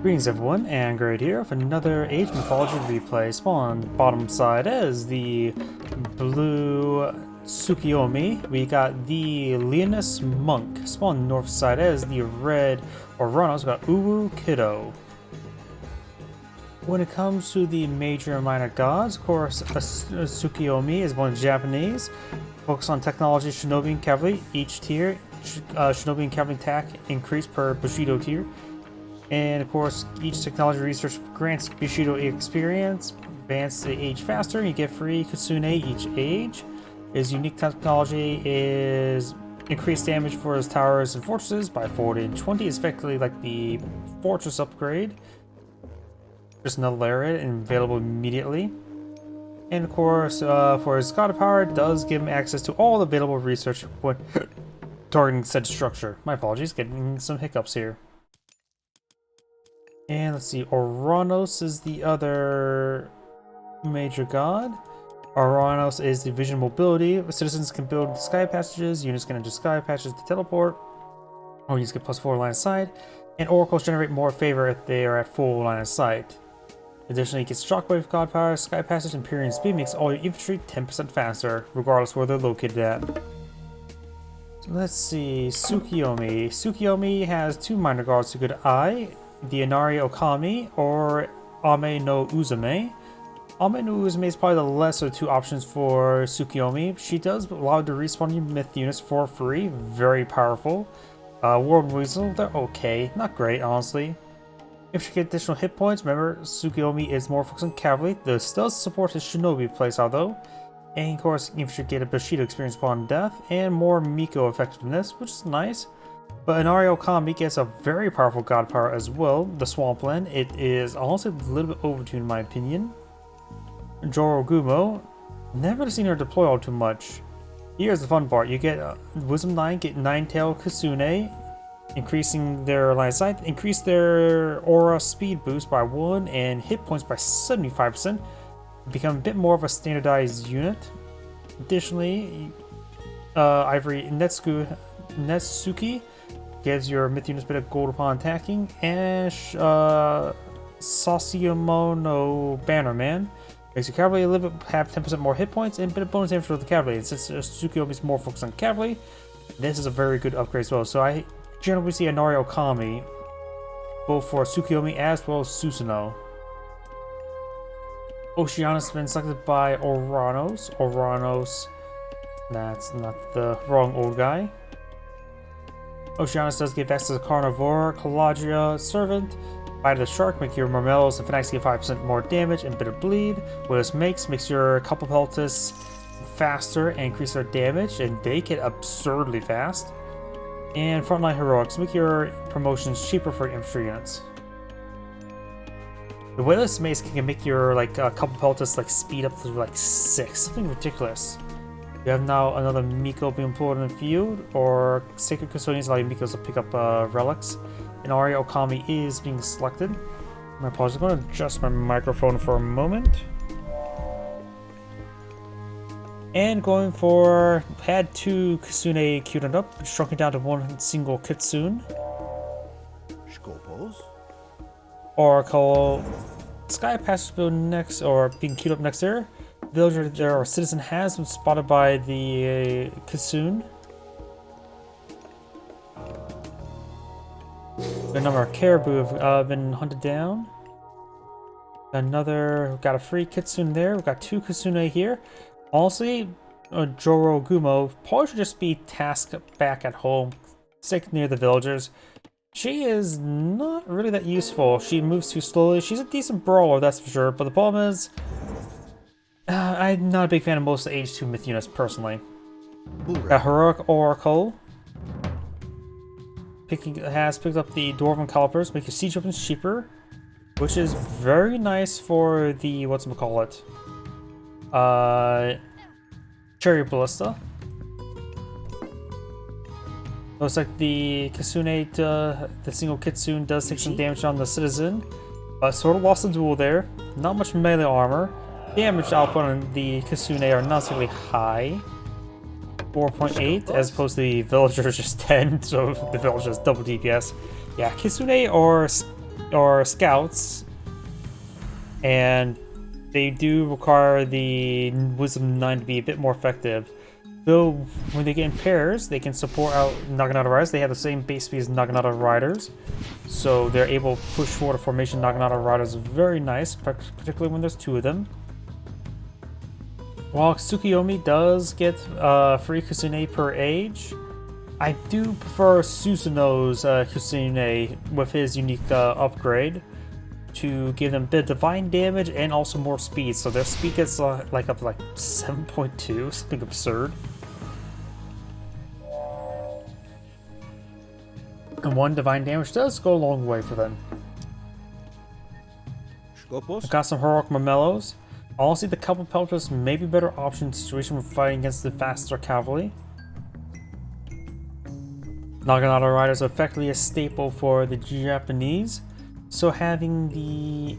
Greetings everyone, and Great here with another Age Mythology Replay. Spawn bottom side is the blue Tsukuyomi. We got the TheloniousMonk. Spawn north side is the red Oranos. We got Uwu Kiddo. When it comes to the major and minor gods, of course, Tsukuyomi is one Japanese. Focus on technology, shinobi, and cavalry. Each tier, shinobi and cavalry attack increase per Bushido tier. And of course, each technology research grants Bushido experience. Advance the age faster, you get free Kitsune each age. His unique technology is increased damage for his towers and fortresses by 40 and 20. It's effectively like the fortress upgrade. Just another area and available immediately. And of course, for his god power, it does give him access to all the available research when targeting said structure. My apologies, getting some hiccups here. And let's see, Oranos is the other major god. Oranos is the vision mobility. Citizens can build sky passages, units can enter sky passages to teleport, or units get +4 line of sight, and oracles generate more favor if they are at full line of sight. Additionally, it gets shockwave god power, sky passage, and Empyrean speed makes all your infantry 10% faster, regardless where they're located at. So let's see, Tsukuyomi. Tsukuyomi has two minor gods to good eye. The Inari Okami or Ame no Uzume. Ame no Uzume is probably the lesser two options for Tsukuyomi. She does allow you to respawn your myth units for free, very powerful. World Weasel, they're okay, not great honestly. If you get additional hit points, remember Tsukuyomi is more focused on cavalry. This does support his shinobi playstyle though. And of course, if you get a Bushido experience upon death and more Miko effectiveness, which is nice. But Inari Okami gets a very powerful god power as well, the Swampland. It is honestly a little bit overtuned in my opinion. Jorogumo, never seen her deploy all too much. Here's the fun part, you get Wisdom 9, get 9-tail Kitsune, increasing their line of sight, increase their aura speed boost by 1 and hit points by 75%, become a bit more of a standardized unit. Additionally, Ivory Netsuki gives your myth units a bit of gold upon attacking, and Sasayama Bannerman makes your cavalry a little bit have 10% more hit points and a bit of bonus damage for the cavalry. And since Tsukuyomi is more focused on cavalry, this is a very good upgrade as well. So I generally see Inari Okami both for Tsukuyomi as well as Susanoo. Oceanus has been selected by Oranos. Oranos, that's not the wrong old guy. Oceanus does give access to Carnivore, Caladria, Servant. Bite of the Shark, make your Marmellos and Fanatics get 5% more damage and Bitter Bleed. What this makes your couple peltis faster and increase their damage, and they get absurdly fast. And Frontline Heroics, make your promotions cheaper for infantry units. The way this mace can make your couple peltis speed up to 6, something ridiculous. You have now another Miko being pulled in the field, or Sacred Custodians allow your Mikos to pick up relics. And Inari Okami is being selected. My apologies, I'm going to adjust my microphone for a moment. And going for, had 2 Kitsune queued up, shrunk it down to 1 single Kitsune. Oracle Sky Passage build next, or being queued up next there. Villager or citizen has been spotted by the Kitsune. A number of caribou have been hunted down. Got a free Kitsune there. We've got 2 Kitsune here. Honestly, Jorogumo probably should just be tasked back at home, stick near the villagers. She is not really that useful. She moves too slowly. She's a decent brawler, that's for sure. But the problem is, I'm not a big fan of most of the Age 2 myth units personally. Got Heroic Oracle. Has picked up the Dwarven Calipers, make your siege weapons cheaper, which is very nice for the whatchamacallit, Cherry Ballista. Looks like the Kitsune, the single Kitsune does take some damage on the citizen, but sort of lost the duel there. Not much melee armor. Damage output on the Kitsune are not particularly high. 4.8 as opposed to the villagers just 10, so the villagers double DPS. Yeah, Kitsune or or scouts, and they do require the Wisdom 9 to be a bit more effective. Though when they get in pairs, they can support out Naginata Riders. They have the same base speed as Naginata Riders, so they're able to push forward a formation. Naginata Riders is very nice, particularly when there's 2 of them. While Tsukuyomi does get free Kusune per age, I do prefer Susanoo's Kusune with his unique upgrade to give them a bit of divine damage and also more speed. So their speed gets like up to like 7.2, something absurd. And 1 divine damage does go a long way for them. I got some heroic Marmellos. Honestly, the couple pelters may be a better option in the situation when fighting against the faster cavalry. Naginata Riders are effectively a staple for the Japanese, so having the...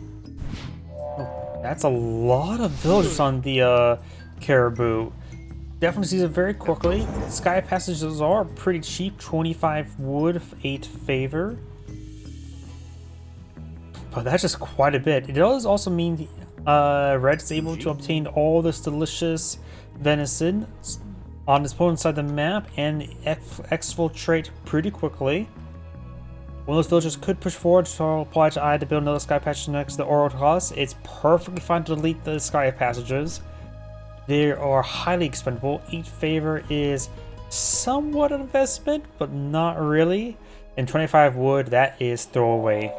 Oh, that's a lot of villagers on the Caribou. Definitely sees it very quickly. Sky passages are pretty cheap, 25 wood, 8 favor. But that's just quite a bit. It does also mean Red is able to obtain all this delicious venison on his opponent's side of the map and exfiltrate pretty quickly. One of those villagers could push forward to apply to I to build another sky passage next to the Oranos. It's perfectly fine to delete the sky passages. They are highly expendable. 8 favor is somewhat an investment, but not really. And 25 wood, that is throwaway.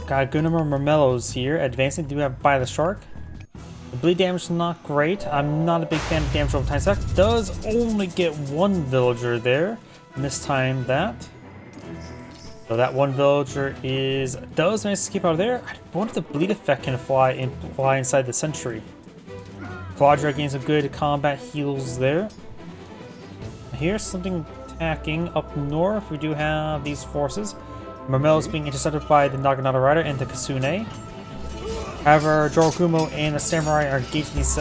Got a good number of Marmellos here. Advancing, do we have By the Shark? The bleed damage is not great. I'm not a big fan of damage over time. So that does only get 1 villager there. Mistimed that. So that 1 villager does manage to keep out of there. I wonder if the bleed effect can fly inside the sentry. Claudra gains some good combat heals there. Here's something attacking up north. We do have these forces. Marmello's being intercepted by the Naginata Rider and the Kusune. However, Jorogumo and the Samurai are engaging these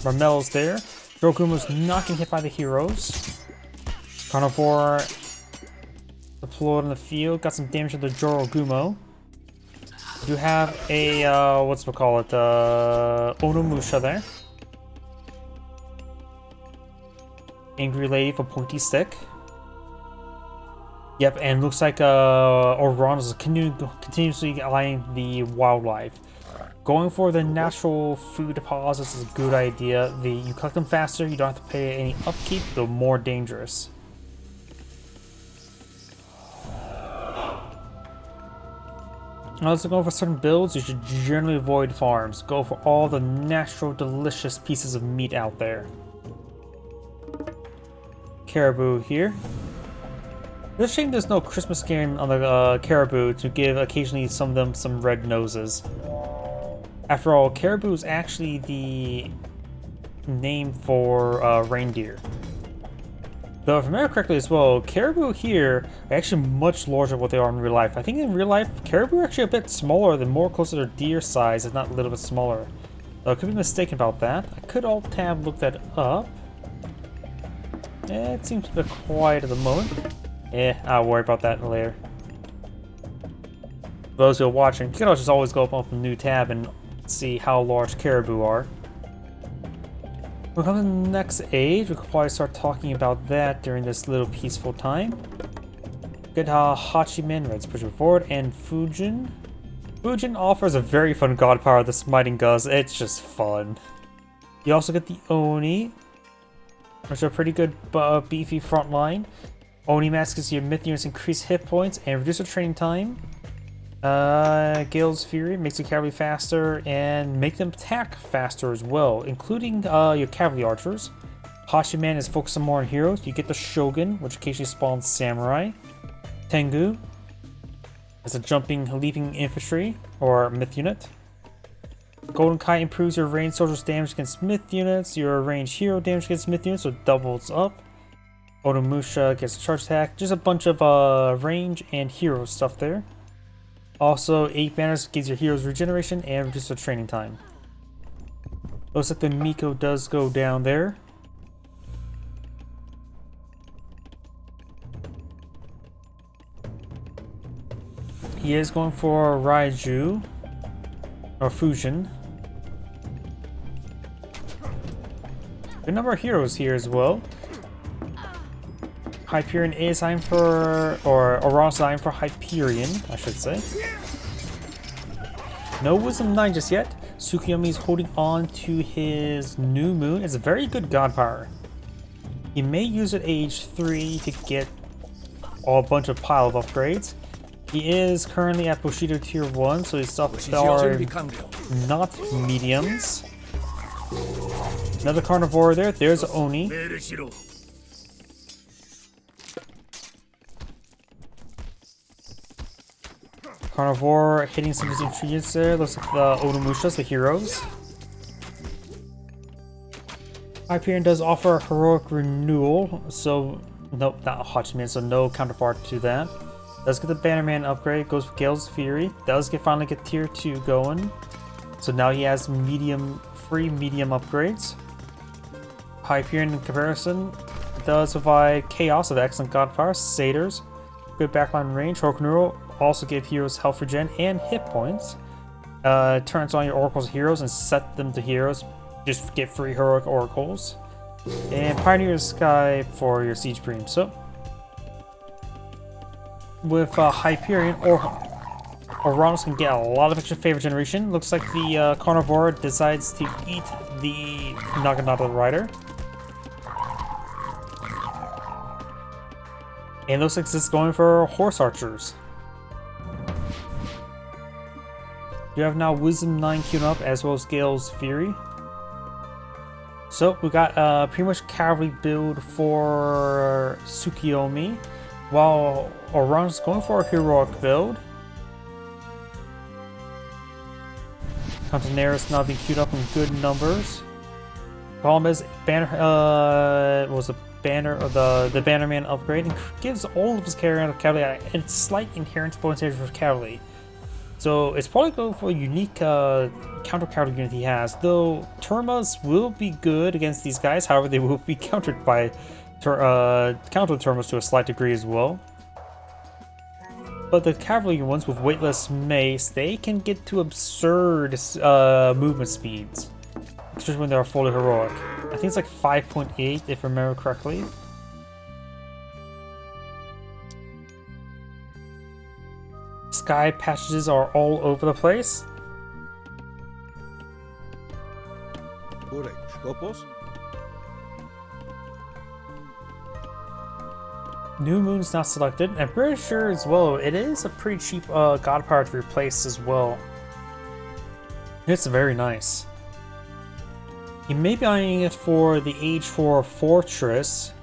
Marmellos there. Jorogumo's not getting hit by the heroes. Carnivore deployed in the field, got some damage to the Jorogumo. You have a, Onimusha there. Angry Lady for Pointy Stick. Yep, and looks like Oranos is continuously eyeing the wildlife. Going for the natural food deposits is a good idea. You collect them faster, you don't have to pay any upkeep, though more dangerous. Also, going for certain builds, you should generally avoid farms. Go for all the natural, delicious pieces of meat out there. Caribou here. It's a shame there's no Christmas skin on the caribou to give occasionally some of them some red noses. After all, caribou is actually the name for reindeer. Though if I remember correctly as well, caribou here are actually much larger than what they are in real life. I think in real life, caribou are actually a bit smaller than more closer to deer size, if not a little bit smaller. Though I could be mistaken about that. I could alt-tab look that up. It seems a bit quiet at the moment. I'll worry about that later. For those who are watching, you can just always go up a new tab and see how large caribou are. We'll come to the next age. We could probably start talking about that during this little peaceful time. Get Hachiman, Red's pushing forward, and Fujin. Fujin offers a very fun god power, the Smiting Gust. It's just fun. You also get the Oni, which are a pretty good beefy front line. Oni Mask gives your myth units increased hit points and reduce their training time. Gale's Fury makes your cavalry faster and make them attack faster as well, including your cavalry archers. Hachiman is focusing more on heroes. You get the Shogun, which occasionally spawns samurai. Tengu is a jumping, leaping infantry or myth unit. Golden Kite improves your ranged soldiers' damage against myth units. Your ranged hero damage against myth units, so it doubles up. Onimusha gets a charge attack. Just a bunch of range and hero stuff there. Also, 8 banners gives your heroes regeneration and reduces their training time. Looks like the Miko does go down there. He is going for Raiju or Fusion. Good number of heroes here as well. Hyperion is signed for, or Oranos signed for Hyperion, I should say. No Wisdom 9 just yet. Tsukuyomi is holding on to his New Moon. It's a very good god power. He may use it age 3 to get a bunch of pile of upgrades. He is currently at Bushido tier 1, so his stuff are not mediums. Another carnivore there. There's Oni. Carnivore hitting some of his ingredients there. Looks like the Onomushas, the heroes. Hyperion does offer heroic renewal, so no, not Hachman, so no counterpart to that. Does get the Bannerman upgrade, goes for Gale's Fury. Does finally get tier 2 going. So now he has free medium upgrades. Hyperion in comparison does provide Chaos of excellent god power, Satyrs, good backline range, heroic renewal. Also give heroes health regen and hit points. Turns on your oracles heroes and set them to heroes. Just get free heroic oracles. And Pioneer Sky for your Siege Bream. So with Hyperion, Oranos can get a lot of extra favor generation. Looks like the Carnivore decides to eat the Naginata Rider. And looks like this is going for Horse Archers. You have now Wisdom 9 queued up as well as Gale's Fury. So we got pretty much cavalry build for Tsukuyomi, while Oranos is going for a heroic build. Contenaris now being queued up in good numbers. Problem is, the Bannerman upgrade and gives all of his cavalry a slight inherent bonus for cavalry. So it's probably going for a unique counter unit he has, though Termas will be good against these guys, however they will be countered by counter Termas to a slight degree as well. But the cavalry ones with weightless mace, they can get to absurd movement speeds, especially when they're fully heroic. I think it's like 5.8 if I remember correctly. Sky patches are all over the place. New Moon's not selected. I'm pretty sure as well, it is a pretty cheap god power to replace as well. It's very nice. He may be eyeing it for the Age 4 Fortress,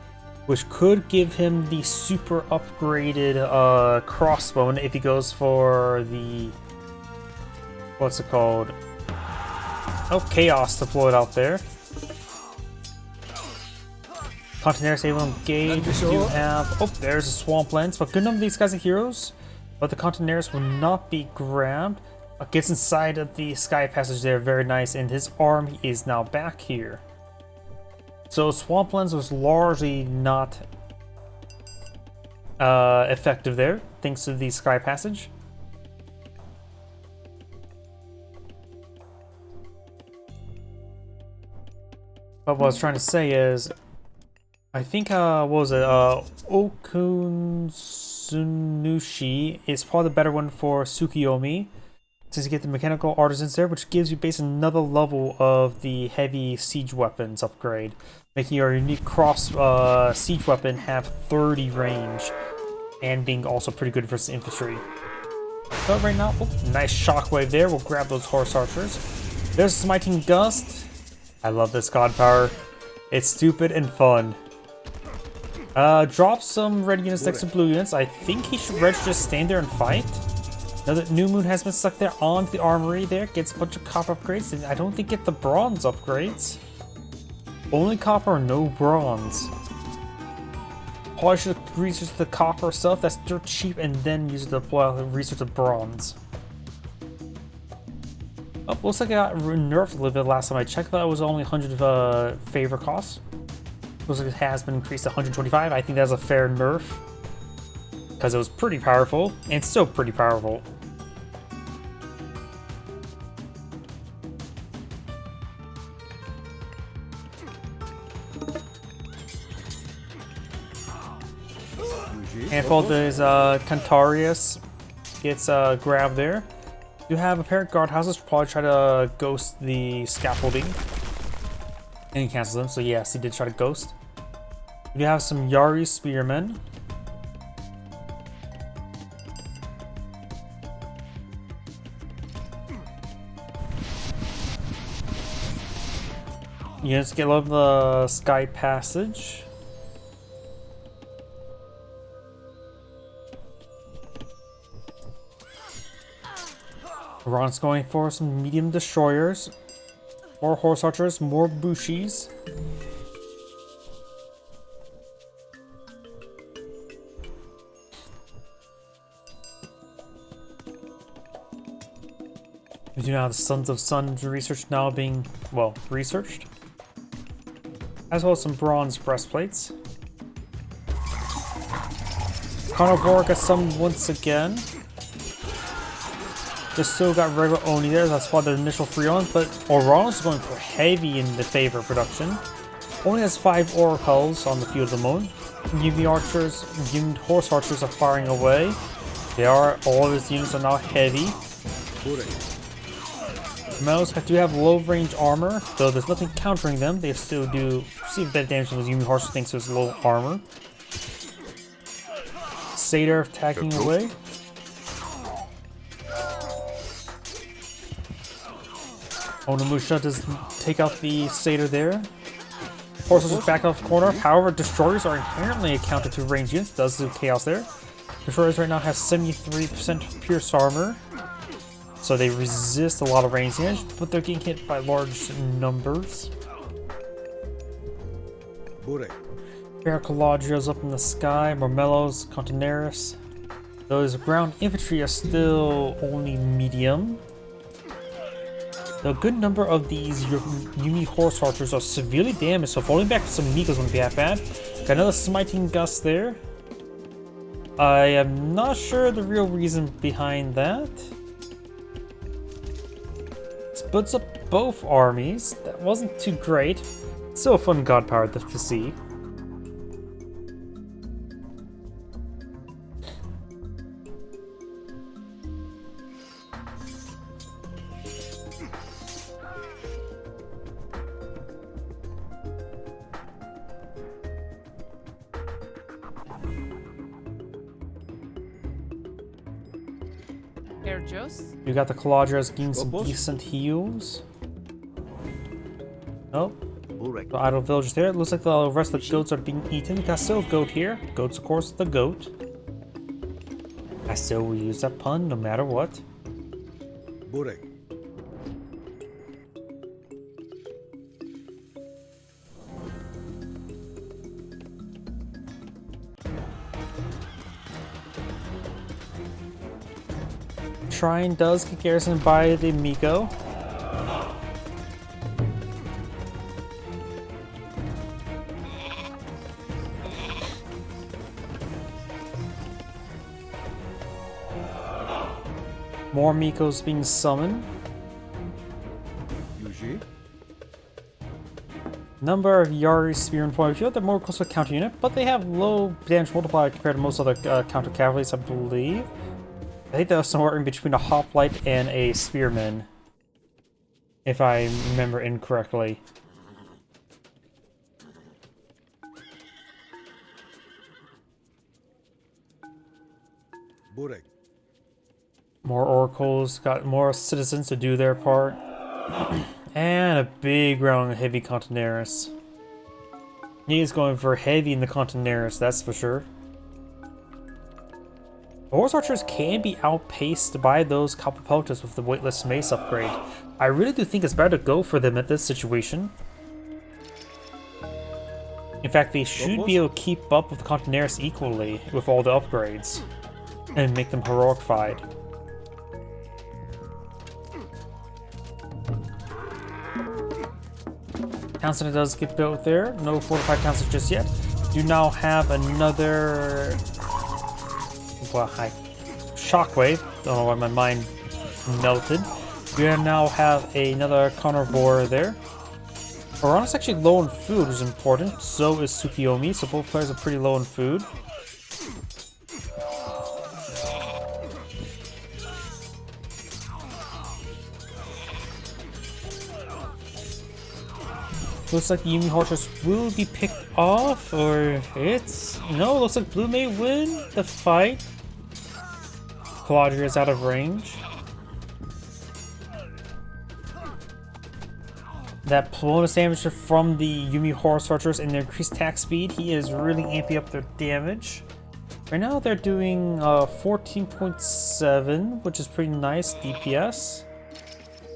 which could give him the super upgraded crossbow if he goes for the... what's it called? Oh, Chaos deployed out there. Contenaris able to engage. We do have... oh, there's a Swamp Lens, but good number of these guys are heroes. But the Contenaris will not be grabbed. Gets inside of the Sky Passage there, very nice, and his arm is now back here. So Swamp Lens was largely not effective there, thanks to the Sky Passage. But what I was trying to say is, I think, what was it, Okunsunushi is probably the better one for Tsukuyomi, since you get the Mechanical Artisans there, which gives you basically another level of the heavy siege weapons upgrade, making your unique cross siege weapon have 30 range, and being also pretty good versus infantry. But right now, oh, nice shockwave there. We'll grab those Horse Archers. There's Smiting Gust. I love this god power. It's stupid and fun. Drop some red units next to blue units. I think he should just stand there and fight. Now that New Moon has been stuck there on the armory there, gets a bunch of copper upgrades, and I don't think get the bronze upgrades. Only copper, no bronze. Probably should research the copper stuff, that's dirt cheap, and then use it to research the bronze. Oh, looks like I got nerfed a little bit last time I checked. That was only 100 favor cost. Looks like it has been increased to 125. I think that's a fair nerf. because it was pretty powerful, and still pretty powerful. Handful of these Cantarius gets grabbed there. You have apparent guardhouses probably try to ghost the scaffolding. And he cancels them, so yes, he did try to ghost. You have some Yari spearmen. Units get love the Sky Passage. Ron's going for some medium destroyers. More horse archers, more bushis. We do now have the Sons of Sun research now being, well, researched. As well as some bronze breastplates. Carnivore got some once again. They still got regular Oni there, that's why their initial free on, but Oranos is going for heavy in the favor production. Only has 5 oracles on the field of the moment. Unit archers, unit horse archers are firing away. All of his units are now heavy. Melos do have low range armor, though there's nothing countering them. They still do receive better damage than those unit horses thanks to his low armor. Satyr attacking away. Onimusha does take out the Satyr there. Horses is back off the corner. However, destroyers are inherently accounted to range units. Does do chaos there. Destroyers right now have 73% pierce armor, so they resist a lot of range damage, but they're getting hit by large numbers. Paracaladrios up in the sky. Mormellos, Contineris. Those ground infantry are still only medium. A good number of these Uni horse archers are severely damaged, so falling back to some Mikos wouldn't be that bad. Got another smiting gust there. I am not sure the real reason behind that. Splits up both armies. That wasn't too great. Still a fun god power to see. You got the Caladrias getting some decent heals. Nope. The idle villagers there. It looks like the rest of the goats are being eaten. Got still a goat here. Goats, of course, the goat. I still will use that pun no matter what. Shrine does get garrisoned by the Miko. More Mikos being summoned. Number of Yari Spearmen point of view, they're more close to a counter unit, but they have low damage multiplier compared to most other counter cavalries, I believe. I think that was somewhere in between a hoplite and a spearman, if I remember incorrectly. More oracles, got more citizens to do their part. And a big round of heavy Contineris. He's going for heavy in the Contineris, that's for sure. Horse archers can be outpaced by those Capopotas with the weightless mace upgrade. I really do think it's better to go for them at this situation. In fact, they should be able to keep up with the Contineris equally with all the upgrades and make them heroic-fied. Town center does get built there. No fortified town center just yet. You now have another Well, shockwave. Don't know why my mind melted. We now have another carnivore there. Oranos actually low in food, which is important. So is Tsukuyomi, so both players are pretty low in food. Looks like the Yumi Horses will be picked off, or it's... No, looks like Blue may win the fight. Claudia is out of range. That bonus damage from the Yumi Horse Archers and their increased attack speed, he is really amping up their damage. Right now they're doing 14.7, which is pretty nice DPS.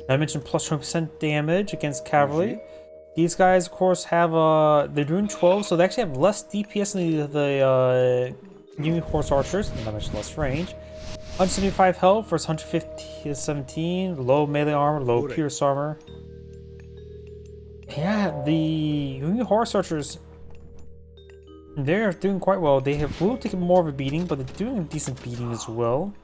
I mentioned plus 20% damage against cavalry. These guys, of course, have they're doing 12, so they actually have less DPS than the Yumi Horse Archers, and not much less range. 175 health versus 117, low melee armor, low pierce armor. Yeah, the Yumi Horse Archers, they're doing quite well. They will take more of a beating, but they're doing a decent beating as well.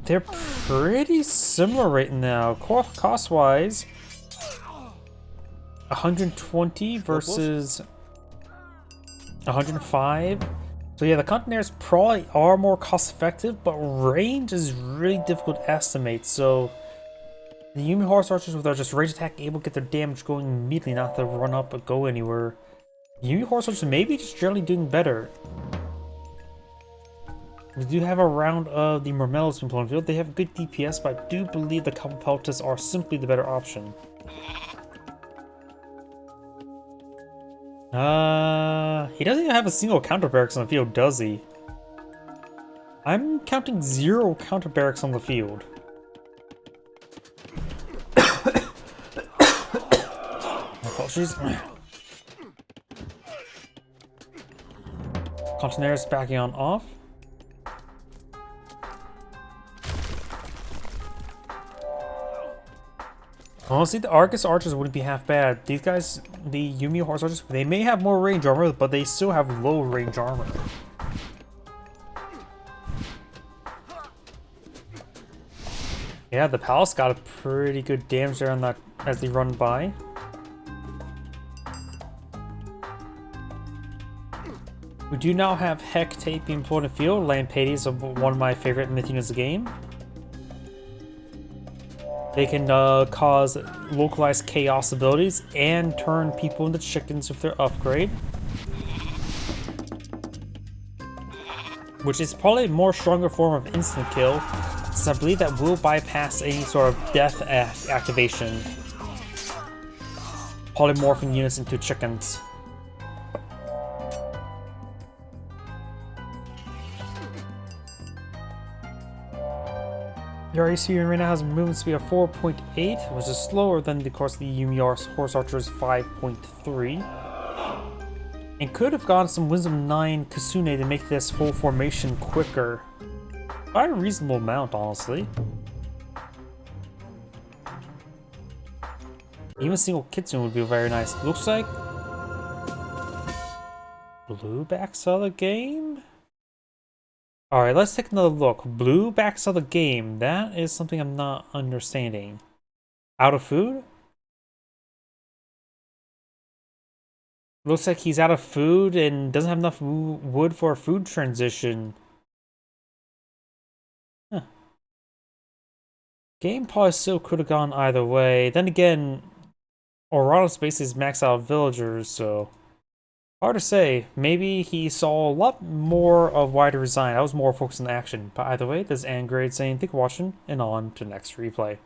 They're pretty similar right now. Cost-wise, 120 versus 105. So yeah, the Containers probably are more cost-effective, but range is really difficult to estimate. So the Yumi Horse Archers with their just range attack able to get their damage going immediately, not to run up or go anywhere. Yumi Horse Archers may be just generally doing better. We do have a round of the Mermellos being put on the field. They have good DPS, but I do believe the Peltas are simply the better option. He doesn't even have a single counter barracks on the field, does he? I'm counting 0 counter barracks on the field. Apologies. Containers backing on off. Honestly, the Argus Archers wouldn't be half bad. These guys, the Yumi Horse Archers, they may have more range armor, but they still have low range armor. Yeah, the Palace got a pretty good damage there on that as they run by. We do now have Hecate being put in the field. Lampades are one of my favorite Mythology the game. They can cause localized chaos abilities and turn people into chickens with their upgrade. Which is probably a more stronger form of instant kill, since I believe that will bypass any sort of death activation. Polymorphing units into chickens. Your AC right now has a movement speed of 4.8, which is slower than, of course, the Yumi Horse Archer's 5.3. And could have gotten some Wisdom 9 Kasune to make this full formation quicker. By a reasonable amount, honestly. Even a single Kitsune would be very nice. Looks like blue backs out of the game? Alright, let's take another look. Blue backs out of the game. That is something I'm not understanding. Out of food? Looks like he's out of food and doesn't have enough wood for a food transition. Huh. Game probably still could have gone either way. Then again, Oranos basically is maxed out villagers, so hard to say. Maybe he saw a lot more of wider design. I was more focused on action. But either way, this is Angrade saying thank you for watching, and on to the next replay.